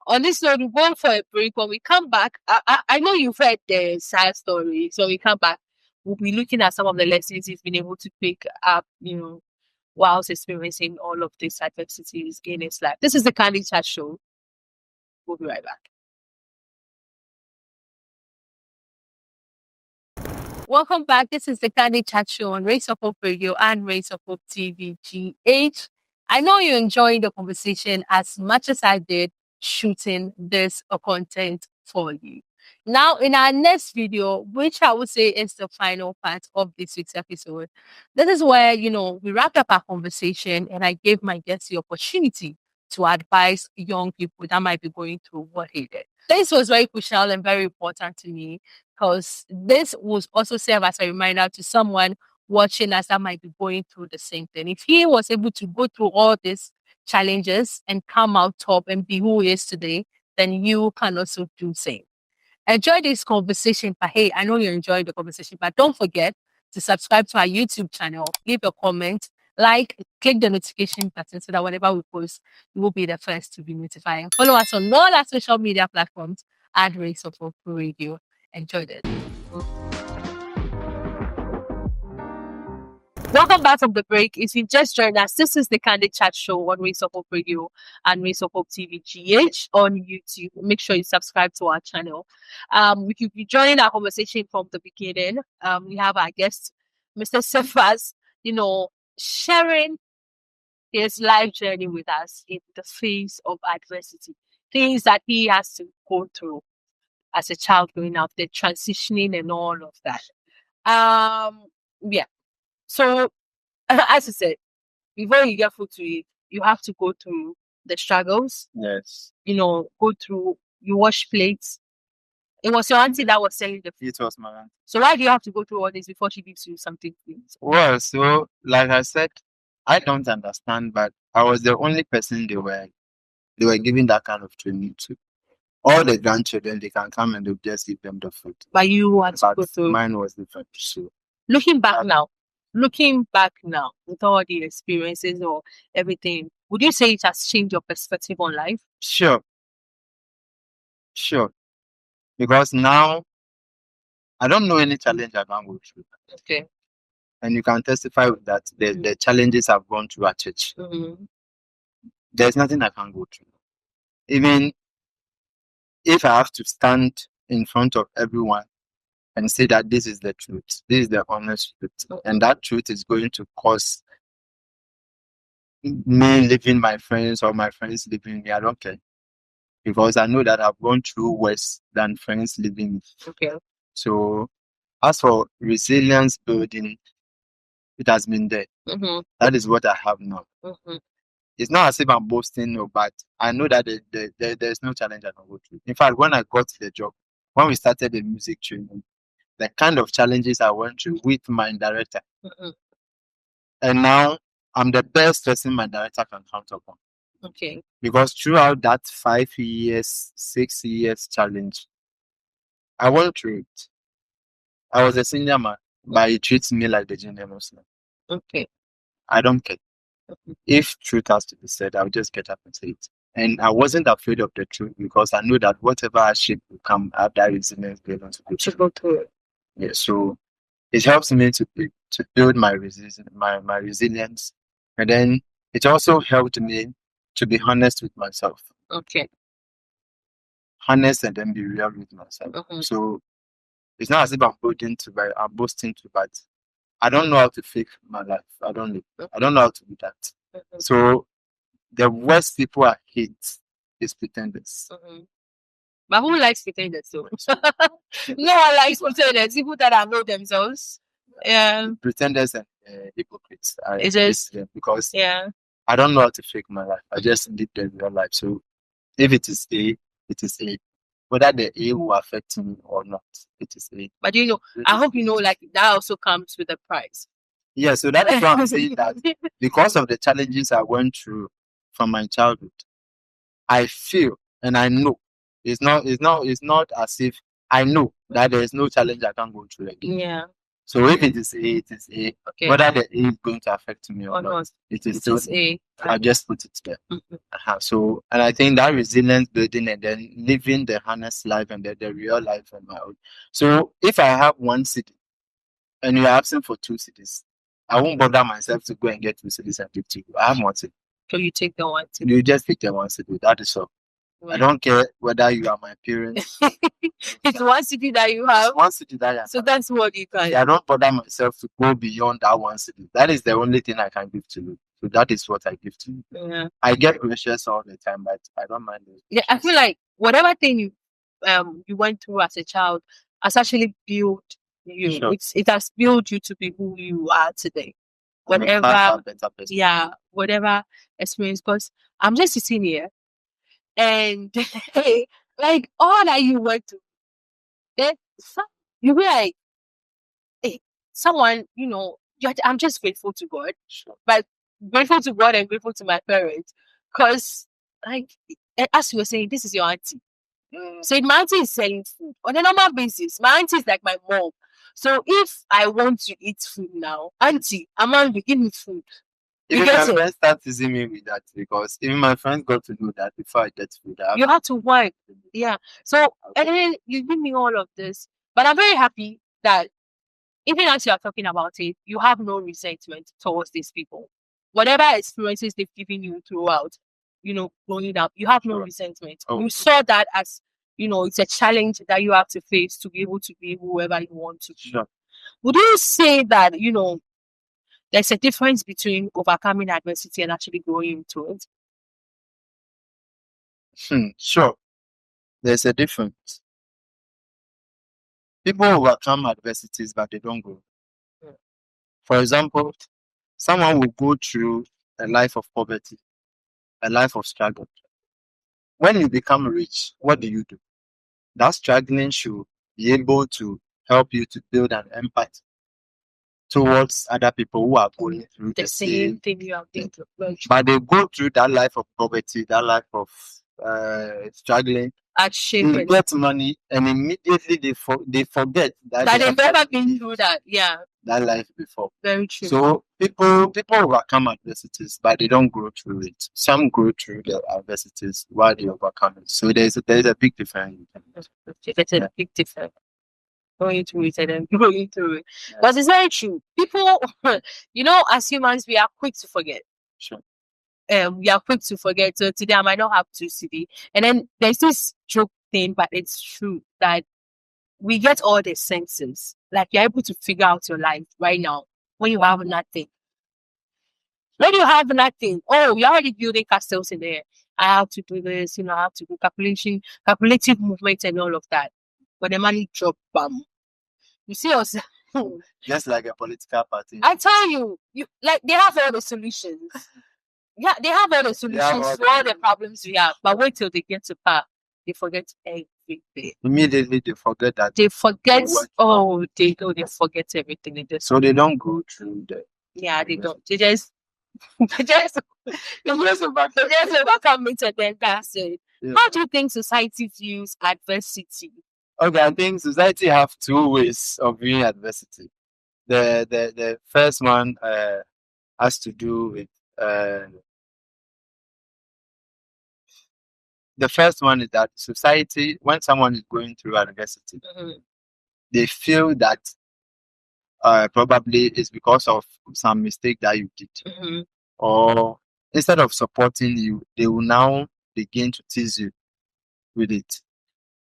On this note, we're going for a break. When we come back, I know you've heard the sad story. So when we come back, we'll be looking at some of the lessons he's been able to pick up, whilst experiencing all of these adversities in his life. This is the Candid Chat Show. We'll be right back. Welcome back. This is the Candid Chat Show on Race of Hope Radio and Race of Hope TV GH. I know you're enjoying the conversation as much as I did shooting this content for you. Now, in our next video, which I would say is the final part of this week's episode, this is where, we wrapped up our conversation and I gave my guests the opportunity to advise young people that might be going through what he did. This was very crucial and very important to me because this will also serve as a reminder to someone watching us that might be going through the same thing. If he was able to go through all these challenges and come out top and be who he is today, then you can also do the same. Enjoy this conversation, but hey, I know you're enjoying the conversation, but don't forget to subscribe to our YouTube channel, leave a comment, click the notification button so that whenever we post, you will be the first to be notified. And follow us on all our social media platforms at Race of Hope Radio. Enjoy it. Welcome back from the break. If you just joined us, this is the Candid Chat Show on Race of Hope Radio and Race of Hope TV GH on YouTube. Make sure you subscribe to our channel. If you'll be joining our conversation from the beginning, we have our guest, Mr. Cephas, sharing his life journey with us in the face of adversity, things that he has to go through as a child growing up, the transitioning and all of that. Yeah. So, as I said, before you get food to eat, you have to go through the struggles. Yes. Go through, you wash plates. It was your auntie that was selling the food. It was my auntie. So why do you have to go through all this before she gives you something to eat? Well, so like I said, I don't understand, but I was the only person they were giving that kind of training to. All the grandchildren, they can come and they'll just give them the food. But you had to go But through. mine was different. So Looking back now, Looking back now with all the experiences or everything, would you say it has changed your perspective on life? Sure. Because now I don't know any challenge I can't go through. Okay. And you can testify with that. The challenges I've gone through at church. There's nothing I can't go through. Even if I have to stand in front of everyone and say that this is the truth, this is the honest truth, and that truth is going to cause me leaving my friends or my friends leaving me, I don't care. Because I know that I've gone through worse than friends leaving me. Okay. So as for resilience building, it has been there. That is what I have now. It's not as if I'm boasting, no, but I know that there's no challenge I can go through. In fact, when I got the job, when we started the music training, the kind of challenges I went through with my director, and now I'm the best person my director can count upon. Okay. Because throughout that 5 years, 6 years challenge, I went through it. I was a senior man, but he treats me like the junior Muslim. Okay. I don't care. If truth has to be said, I'll just get up and say it. And I wasn't afraid of the truth because I know that whatever hardship will come, I have that resilience built to go through it. Yeah, so it helps me to build my resilience, and then it also helped me to be honest with myself. Okay. Honest and then be real with myself. So it's not as if I'm boasting to, but I don't know how to fake my life. I don't know how to do that. So the worst people I hate is pretenders. But who likes pretenders so much? No one likes pretenders. People that know themselves. Yeah. Pretenders and hypocrites. Is it? Because Yeah. I don't know how to fake my life. I just live the real life. So if it is A, it is A. Whether the A will affect me or not, it is A. But I hope you know, like that also comes with a price. Yeah, so that is why I'm saying that because of the challenges I went through from my childhood, I feel and I know it's not as if I know that there is no challenge I can't go through again. Yeah. So if it is A, it is A. Okay. Whether the A is going to affect me or not, it is still A. I just put it there. So, and I think that resilience building and then living the honest life and the real life on my own. So if I have one city and you're asking for 2 cities, I won't bother myself to go and get 2 cities and give to you. I have 1 city. So you take the 1 city. You just pick the 1 city. That is all. I don't care whether you are my parents. It's 1 city that you have. It's 1 city that I have. So that's what you can. I don't bother myself to go beyond that 1 city. That is the only thing I can give to you. So that is what I give to you. Yeah. I get pressures all the time, but I don't mind it. Yeah, I feel like whatever thing you went through as a child has actually built you. Sure. It has built you to be who you are today. Whatever experience, because I'm just sitting here and like all that you went through, then you be like, hey, someone, I'm just grateful to God, but grateful to God and grateful to my parents, because like as you were saying, this is your auntie. So my auntie is selling food on a normal basis. My auntie is like my mom. So if I want to eat food now, auntie, I'm hungry, give me food. Even my friends start teasing me with that because even my friends got to know that before I get food. You have to work. Yeah. So and then you give me all of this. But I'm very happy that even as you are talking about it, you have no resentment towards these people. Whatever experiences they've given you throughout, growing up, you have no resentment. You saw that as, it's a challenge that you have to face to be able to be whoever you want to be. Sure. Would you say that, there's a difference between overcoming adversity and actually growing into it? Sure. There's a difference. People overcome adversities, but they don't grow. For example, someone will go through a life of poverty, a life of struggle. When you become rich, what do? That struggling should be able to help you to build an empathy towards other people who are going through the same thing you have been through. But they go through that life of poverty, that life of struggling. They get money and immediately they forget that they've never been through that. Yeah. that life before. Very true. So people overcome adversities, but they don't grow through it. Some grow through the adversities while they overcome it. So there's a big difference. There's a big difference. Going through it and then going through it. Because it's very true. People, as humans, we are quick to forget. Sure. We are quick to forget. So today I might not have to CD. And then there's this joke thing, but it's true that we get all the senses. Like you're able to figure out your life right now when you have nothing. When you have nothing, you're already building castles in there. I have to do this, I have to do calculative movements and all of that. But the money drop, bam. You see us. Just like a political party. I tell you, they have all the solutions. Yeah, they have all the solutions to all the problems we have. But wait till they get to power, they forget everything. Immediately they forget that. They forget. They forget everything. So they don't go through the. Yeah, they don't. They just overcome it and then that's it. Yeah. How do you think society views adversity? Okay, I think society have two ways of viewing adversity. The first one has to do with the first one is that society, when someone is going through adversity, they feel that probably it's because of some mistake that you did, or instead of supporting you, they will now begin to tease you with it.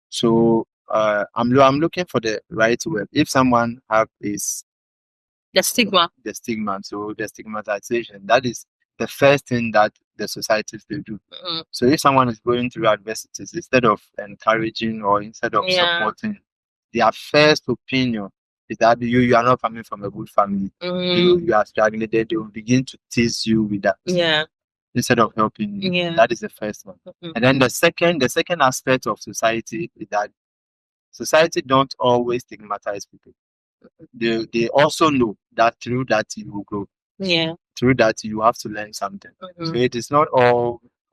So I'm looking for the right word. If someone have this the stigma, so the stigmatization, that is the first thing that the societies they do. So if someone is going through adversities, instead of encouraging or instead of supporting, their first opinion is that you are not coming from a good family. You are struggling. They will begin to tease you with that. Yeah. Instead of helping you. Yeah. That is the first one. And then the second aspect of society is that society don't always stigmatize people. They also know that through that you will grow. Yeah. Through that you have to learn something. So it is not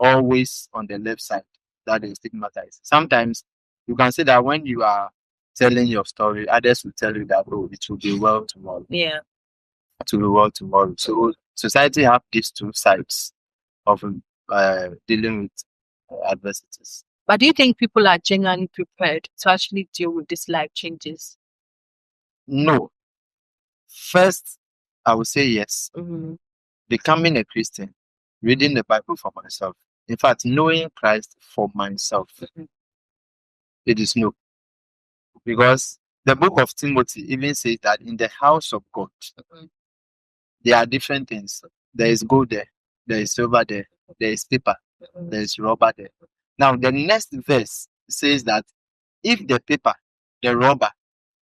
always on the left side that they stigmatize. Sometimes you can say that when you are telling your story, others will tell you that it will be well tomorrow. Yeah. It will be well tomorrow. So society have these two sides of dealing with adversities. But do you think people are genuinely prepared to actually deal with these life changes? No. First, I would say yes. Becoming a Christian, reading the Bible for myself. In fact, knowing Christ for myself, it is no. Because the book of Timothy even says that in the house of God, there are different things. There is gold there, there is silver there, there is paper, there is rubber there. Now, the next verse says that if the paper, the rubber,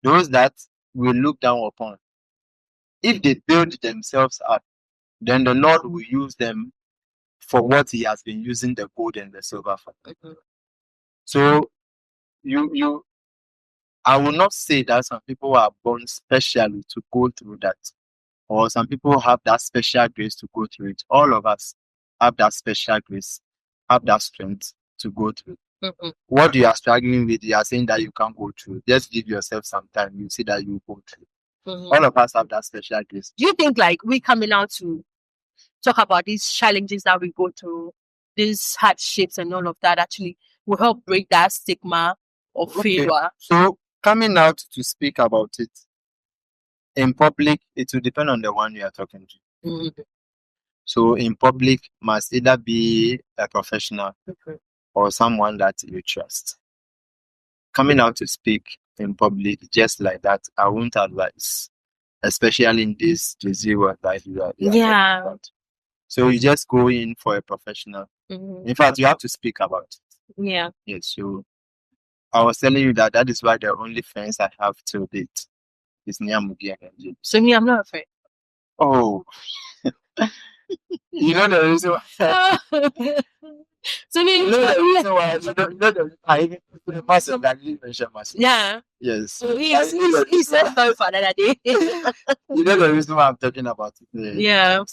those that will look down upon, if they build themselves up, then the Lord will use them for what He has been using the gold and the silver for. So, I will not say that some people are born specially to go through that, or some people have that special grace to go through it. All of us have that special grace, have that strength to go through. What you are struggling with, you are saying that you can't go through. Just give yourself some time. You see that you go through. All of us have that special grace. Do you think we coming out to talk about these challenges that we go through, these hardships and all of that actually will help break that stigma of failure? So coming out to speak about it in public, it will depend on the one you are talking to. So in public must either be a professional or someone that you trust. Coming out to speak in public just like that, I won't advise, especially in this disease that you are talking about. So you just go in for a professional. In fact, you have to speak about it. Yeah. Yes. So I was telling you that is why the only friends I have till date is Nyamugi and NG. So me, I'm not afraid. Oh. You know the reason why. So me, you know the reason why. I even put a massive that you mentioned massive. Yeah. Yes. So he's so sorry for another day. You know the reason why I'm talking about it. Yeah.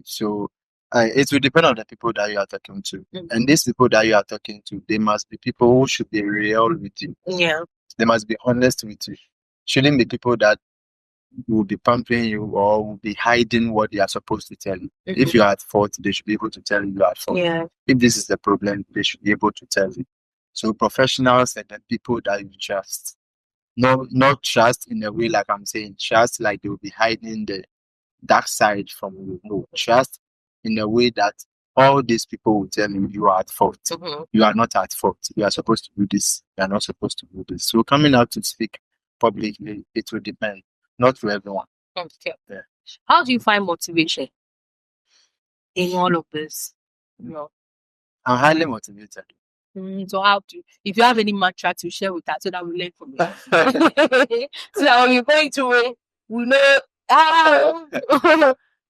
So it will depend on the people that you are talking to. And these people that you are talking to, they must be people who should be real with you. Yeah. They must be honest with you. Shouldn't be people that will be pampering you or will be hiding what they are supposed to tell you. If you are at fault, they should be able to tell you are at fault. Yeah. If this is the problem, they should be able to tell you. So professionals and the people that you trust, not trust in a way like I'm saying, trust like they will be hiding the dark side from you. No, trust in a way that all these people will tell you are at fault. You are not at fault. You are supposed to do this. You are not supposed to do this. So coming out to speak publicly, it will depend. Not to everyone. Okay. Yeah. How do you find motivation in all of this? No. I'm highly motivated. So how to, if you have any mantra to share with us so that we learn from it. So that when you're going to it, we know.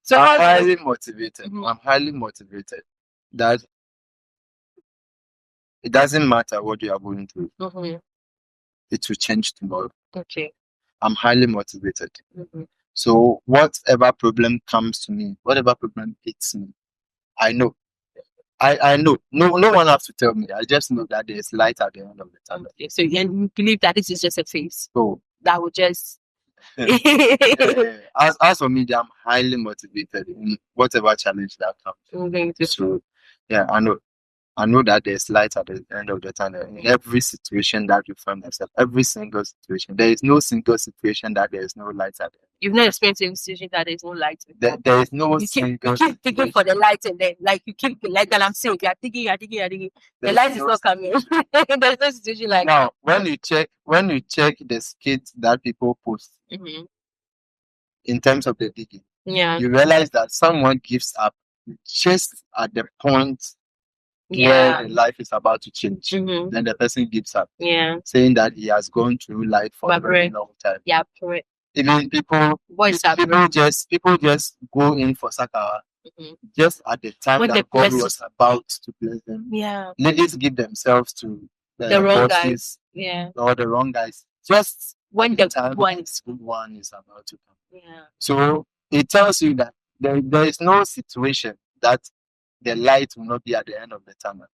So I'm highly motivated. I'm highly motivated that it doesn't matter what you are going through. It will change tomorrow. Okay. I'm highly motivated. So whatever problem comes to me, whatever problem hits me, I know. I know. No one has to tell me. I just know that there's light at the end of the tunnel. Okay. So you believe that this is just a phase. So that would just as for me, I'm highly motivated in whatever challenge that comes. So yeah, I know that there's light at the end of the tunnel in every situation that you find yourself. Every single situation. There is no single situation that there is no light at the end. You've not experienced any situation that there is no light. There is no you single keep digging for the light, and then like you keep like that I'm saying, you're digging. The light is not coming. There's no situation like now when you check the skits that people post in terms of the digging, you realize that someone gives up just at the point where the life is about to change. Then the person gives up. Saying that he has gone through life for a very long time. Yeah, correct. Even people just go in for Sakawa just at the time when that God was about to bless them. Yeah. Ladies give themselves to the wrong bosses, guys. or the wrong guys. Just when the time one is about to come. Yeah. So it tells you that there is no situation that the light will not be at the end of the tunnel.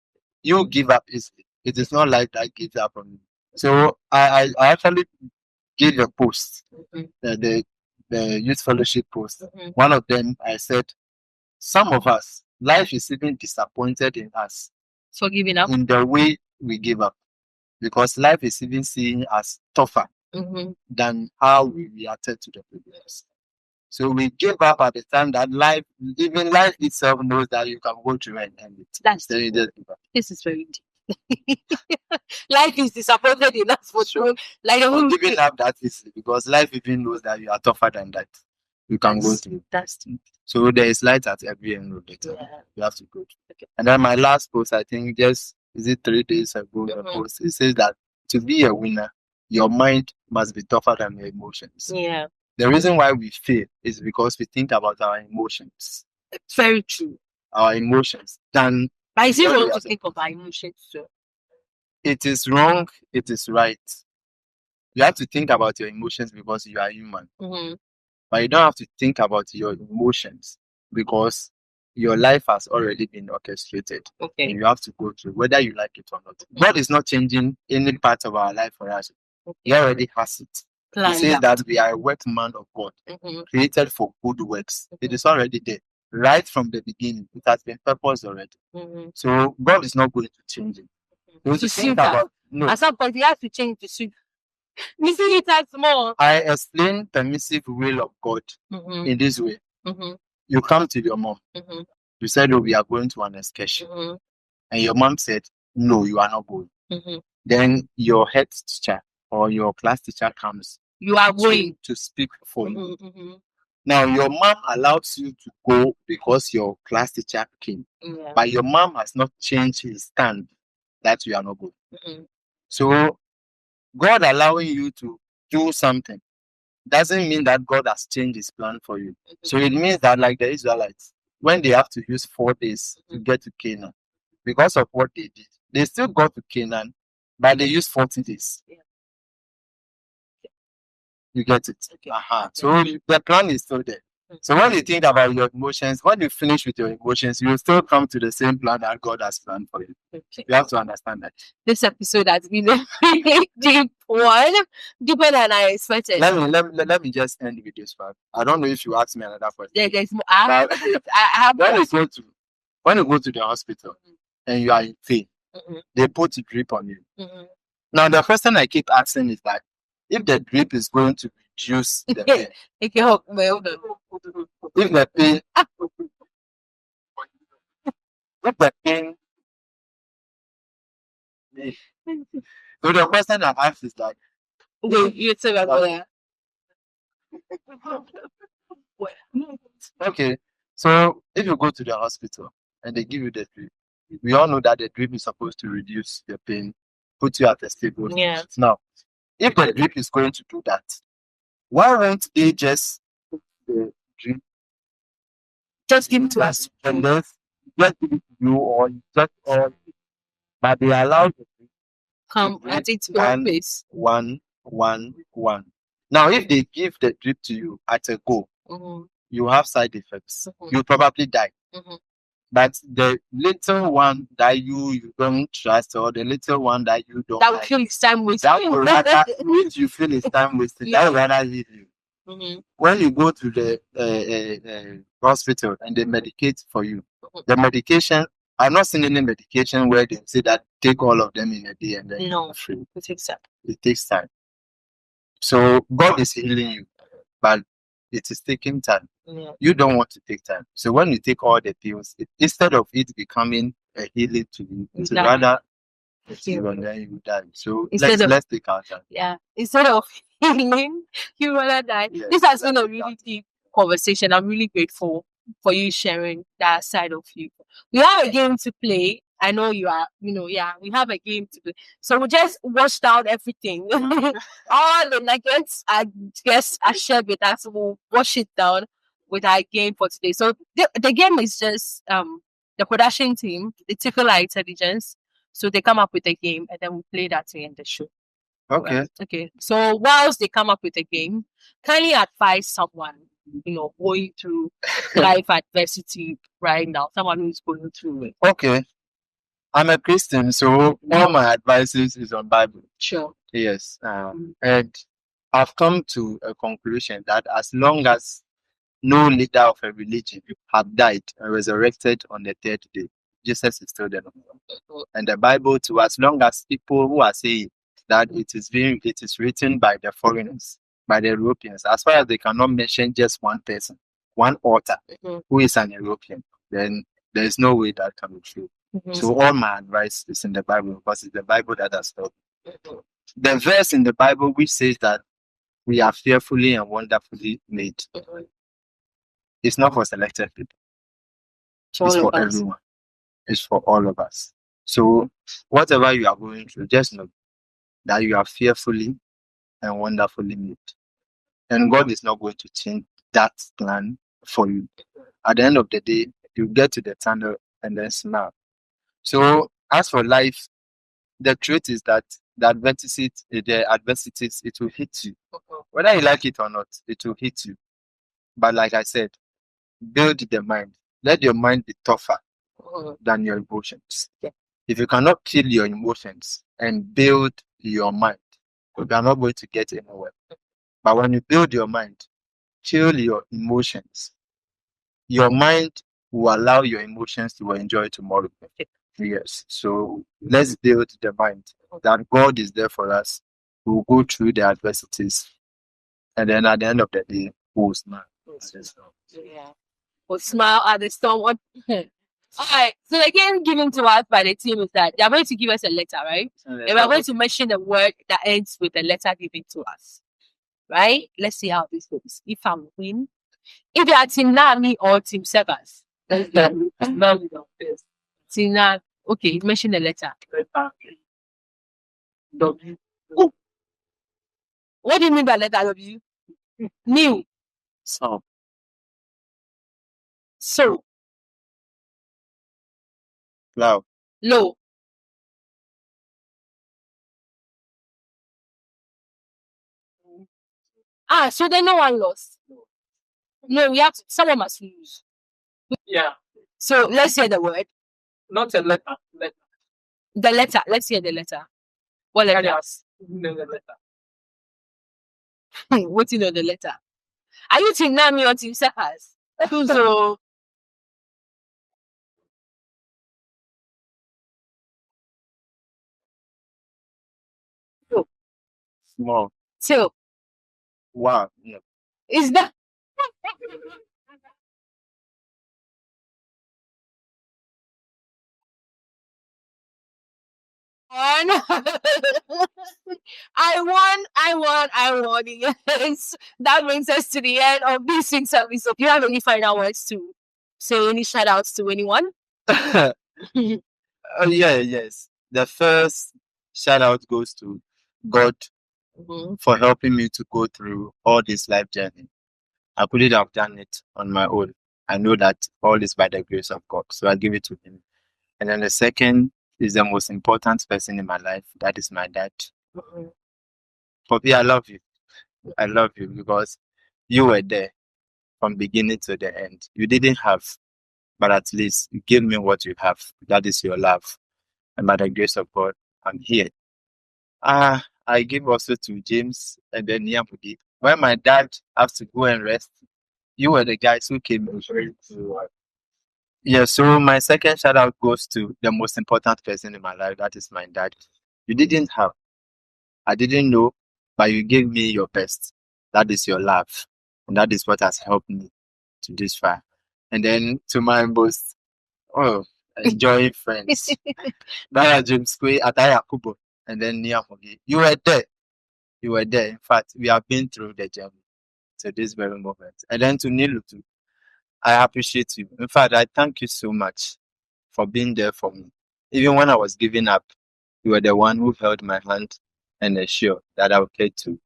You give up easily. It is not like that gives up on you. So I actually gave a post, the youth fellowship post. One of them, I said, some of us, life is even disappointed in us. So giving up? In the way we give up. Because life is even seen as tougher than how we reacted to the problems. So we give up at the time that life itself knows that you can go through and end it. That's this is very deep. Life is disappointed in us for sure. Like giving up that easily because life even knows that you are tougher than that. You can go through. That's deep. So there is light at every end of the tunnel. You have to go through. Okay. And then my last post, I think is it 3 days ago, the post, it says that to be a winner, your mind must be tougher than your emotions. Yeah. The reason why we fail is because we think about our emotions. It's very true. Our emotions. But is it wrong to think of our emotions too? It is wrong, it is right. You have to think about your emotions because you are human. But you don't have to think about your emotions because your life has already been orchestrated. Okay. And you have to go through whether you like it or not. God is not changing any part of our life for us. He already has it. He says that we are a workman of God, created for good works. It is already there. Right from the beginning, it has been purposed already. So God is not going to change it. At some point, he has to change to suit. You see it as more. I explain permissive will of God in this way. You come to your mom. You said, we are going to an excursion. And your mom said, no, you are not going. Then your head teacher or your class teacher comes. You are going to speak for you. Now, your mom allows you to go because your class teacher came. But your mom has not changed his stand that you are not going. So, God allowing you to do something doesn't mean that God has changed his plan for you. So it means that like the Israelites, when they have to use 4 days to get to Canaan, because of what they did, they still got to Canaan, but they used 40 days. You get it? Okay. So the plan is still there. So when you think about your emotions, when you finish with your emotions, you will still come to the same plan that God has planned for you. Okay. You have to understand that. This episode has been a really deep one, deeper than I expected. Let me just end with this part. I don't know if you ask me another question. There's more. I have when you go to the hospital and you are in pain, they put a drip on you. Now the question I keep asking is that if the drip is going to reduce the pain, if the pain, if the pain, so the question I ask is that you say that. Okay, so if you go to the hospital and they give you the drip, we all know that the drip is supposed to reduce your pain, put you at a stable. Yeah. Now, if the drip is going to do that, why won't they just put the drip, just give it to us, and then just give it to you, or but they allow the drip come at its own pace. One. Now, if they give the drip to you at a go, you have side effects. You probably die. But the little one that you don't trust, or the little one that you don't that will feel it's time wasted. that will rather make you feel it's time wasted. Yeah. That will rather heal you. When you go to the hospital and they medicate for you, the medication, I'm not seeing any medication where they say that take all of them in a day and then No, free. it takes time. It takes time. So God is healing you, but it is taking time. Yeah. You don't want to take time. So when you take all the pills, instead of it becoming a healing to you, it's rather you and then you die. So let's take our time. Yeah. Instead of healing, you rather die. Yes, this has been a really deep conversation. I'm really grateful for you sharing that side of you. We have a game to play. I know you are, we have a game to play. So we just washed out everything. All the nuggets I guess I shared with us, we'll wash it down with our game for today. So the game is just the production team, they tickle our intelligence. So they come up with a game and then we play that to end the show. Okay. Okay. So whilst they come up with a game, kindly advise someone, going through life adversity right now, someone who's going through it. Okay. I'm a Christian, so all my advices is on Bible. Sure. Yes. And I've come to a conclusion that as long as no leader of a religion have died and resurrected on the third day, Jesus is still there. And the Bible too, as long as people who are saying that it is written by the foreigners, by the Europeans, as far as they cannot mention just one person, one author who is an European, then there is no way that can be true. So all my advice is in the Bible, because it's the Bible that has helped. The verse in the Bible which says that we are fearfully and wonderfully made. It's not for selected people. It's for everyone. It's for all of us. So whatever you are going through, just know that you are fearfully and wonderfully made. And God is not going to change that plan for you. At the end of the day, you get to the tunnel and then smile. So as for life, the truth is that the adversities, it will hit you. Whether you like it or not, it will hit you. But like I said, build the mind. Let your mind be tougher than your emotions. If you cannot kill your emotions and build your mind, you are not going to get anywhere. But when you build your mind, kill your emotions, your mind will allow your emotions to enjoy tomorrow. Yes. So let's build the mind that God is there for us. We'll go through the adversities. And then at the end of the day, we'll smile. Yeah. We'll smile at the storm. All right. So the game given to us by the team is that they are going to give us a letter, right? And we are going to mention the word that ends with the letter given to us. Right? Let's see how this goes. If I'm win, if you are Team Nami or Team Severs. Team Nami. Okay, mention the letter. W. Oh. What do you mean by letter W? New. So. Low. Low. So then no one lost. No, we have to, someone must lose. Yeah. So let's hear the word. Not a letter. The letter. Let's hear the letter. What letter? Yes. No, the letter. What do you know the letter? Are you Team Nami or Team Sekas? So Small. two. Wow. No. Is that one? I won. Yes. That brings us to the end of this week's episode. Do you have any final words to say? Any shout outs to anyone? Yes. The first shout out goes to God for helping me to go through all this life journey. I couldn't have done it on my own. I know that all is by the grace of God. So I give it to Him. And then the second is the most important person in my life. That is my dad. Poppy, I love you. I love you because you were there from beginning to the end. You didn't have, but at least you gave me what you have. That is your love. And by the grace of God, I'm here. I give also to James and then Niamudi. When my dad has to go and rest, you were the guys who came and prayed to. Yeah, so my second shout out goes to the most important person in my life. That is my dad. You didn't have, I didn't know, but you gave me your best. That is your love. And that is what has helped me to this far. And then to my most enjoying friends. That James Kwe, Ataya Kubo, and then Niamogi. You were there. You were there. In fact, we have been through the journey to this very moment. And then to Nilu too. I appreciate you. In fact, I thank you so much for being there for me. Even when I was giving up, you were the one who held my hand and assured that I would get to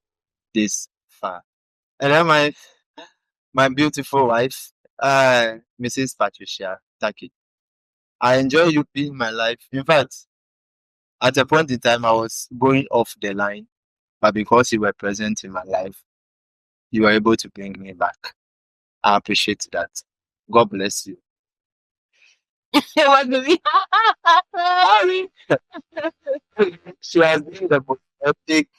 this far. And then my beautiful wife, Mrs. Patricia Taki. I enjoy you being my life. In fact, at a point in time, I was going off the line, but because you were present in my life, you were able to bring me back. I appreciate that. God bless you. What do we? She has been the most epic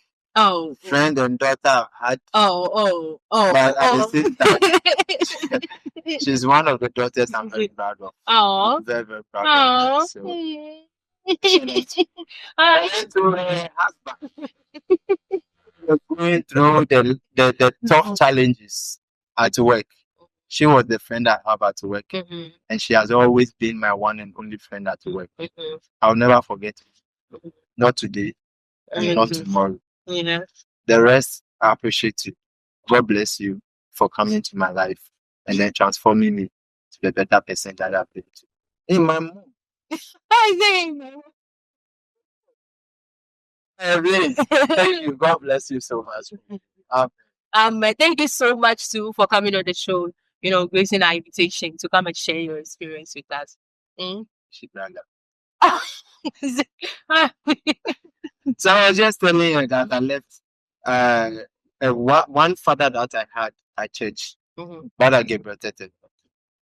friend and daughter I've had. But at the same time, she's one of the daughters I'm very proud of. I'm very, very proud of her. So, to her husband, going through the tough challenges at work. She was the friend I have at work, and she has always been my one and only friend at work. I'll never forget it. Not today, and not tomorrow. The rest, I appreciate you. God bless you for coming to my life and then transforming me to the better person that I've been to. Hey, my mom. Really, thank you. God bless you so much. Thank you so much too for coming on the show. Gracing our invitation to come and share your experience with us. So I was just telling you that I left one father that I had at church, Brother Gabriel Tete,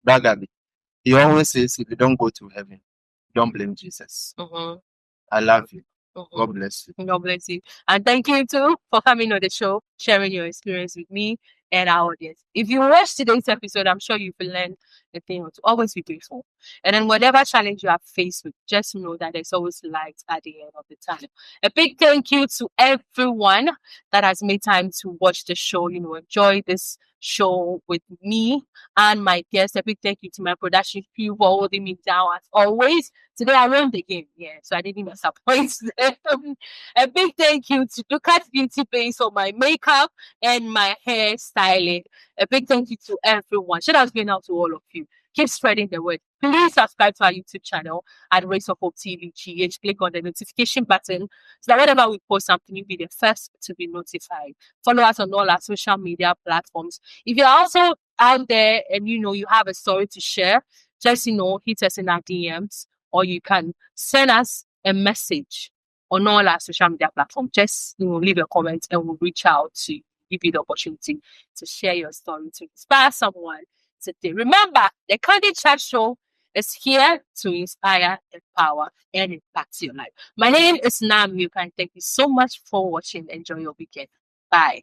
Brother, he always says, if you don't go to heaven, don't blame Jesus. I love you. God bless you. God bless you. And thank you too for coming on the show, sharing your experience with me and our audience. If you watched today's episode, I'm sure you've learned a thing or two. Always be grateful. And then whatever challenge you are faced with, just know that there's always light at the end of the tunnel. A big thank you to everyone that has made time to watch the show, enjoy this show with me and my guests. A big thank you to my production crew for holding me down as always. Today I won the game, so I didn't disappoint them. A big thank you to Ducat Beauty Base for my makeup and my hair styling. A big thank you to everyone. Shout out going out to all of you. Keep spreading the word. Please subscribe to our YouTube channel at Race of Hope TV GH. Click on the notification button so that whenever we post something, you'll be the first to be notified. Follow us on all our social media platforms. If you're also out there and you have a story to share, just hit us in our DMs, or you can send us a message on all our social media platforms. Just leave a comment and we'll reach out to you. give you the opportunity to share your story to inspire someone today. Remember, the Candid Chat Show is here to inspire, empower, and impact your life. My name is Nam Yukan. Thank you so much for watching. Enjoy your weekend. Bye.